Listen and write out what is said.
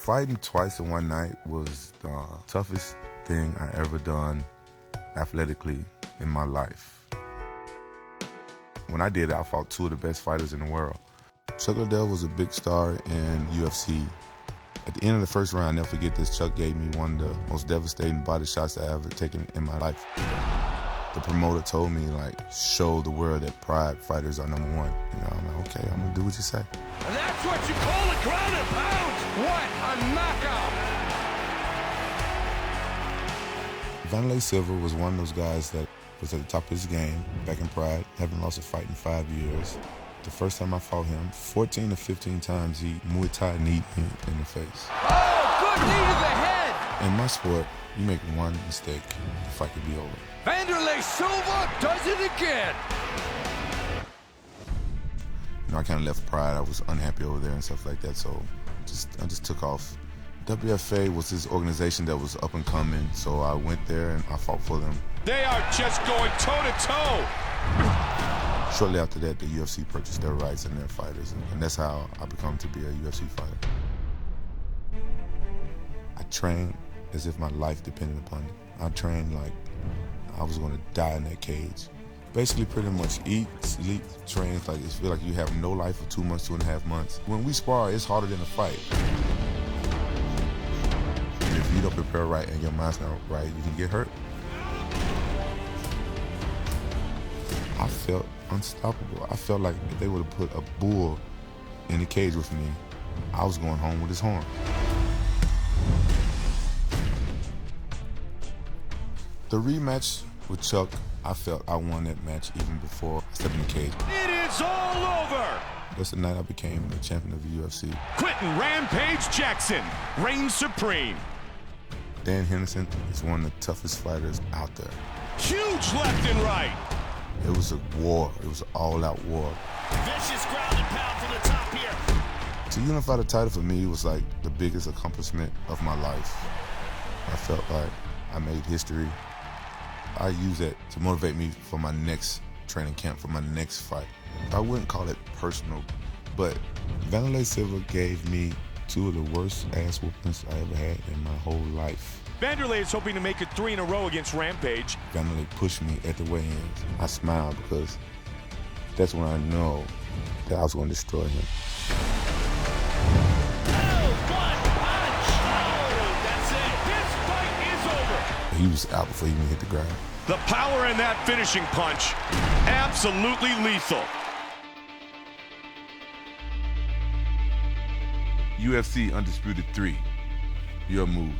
Fighting twice in one night was the toughest thing I ever done athletically in my life. When I did it, I fought two of the best fighters in the world. Chuck Liddell was a big star in UFC. At the end of the first round, I'll never forget this, Chuck gave me one of the most devastating body shots I've ever taken in my life. The promoter told me, like, show the world that Pride fighters are number one. You know, I'm like, okay, I'm gonna do what you say. And that's what you call a ground and pound! What a knockout! Vanderlei Silva was one of those guys that was at the top of his game back in Pride, haven't lost a fight in 5 years. The first time I fought him, 14 to 15 times he Muay Thai kneed me in the face. Oh, good knee to the head! In my sport, you make one mistake, the fight could be over. Vanderlei Silva does it again! You know, I kind of left Pride. I was unhappy over there and stuff like that, so I just took off. WFA was this organization that was up and coming, so I went there and I fought for them. They are just going toe-to-toe! Shortly after that, the UFC purchased their rights and their fighters, and that's how I become to be a UFC fighter. I trained as if my life depended upon it. I trained like I was going to die in that cage. Basically, pretty much eat, sleep, train. Like, it feels like you have no life for 2 months, 2.5 months. When we spar, it's harder than a fight. And if you don't prepare right and your mind's not right, you can get hurt. I felt unstoppable. I felt like if they would have put a bull in the cage with me, I was going home with his horn. The rematch with Chuck, I felt I won that match even before I stepped in the cage. It is all over! That's the night I became the champion of the UFC. Quentin Rampage Jackson reigns supreme. Dan Henderson is one of the toughest fighters out there. Huge left and right. It was a war. It was an all-out war. Vicious ground and pound from the top here. To unify the title for me was like the biggest accomplishment of my life. I felt like I made history. I use that to motivate me for my next training camp, for my next fight. I wouldn't call it personal, but Vanderlei Silva gave me two of the worst ass whoopings I ever had in my whole life. Vanderlei is hoping to make it 3 in a row against Rampage. Vanderlei pushed me at the weigh-ins. I smiled because that's when I know that I was going to destroy him. He was out before he even hit the ground. The power in that finishing punch, absolutely lethal. UFC Undisputed 3, your move.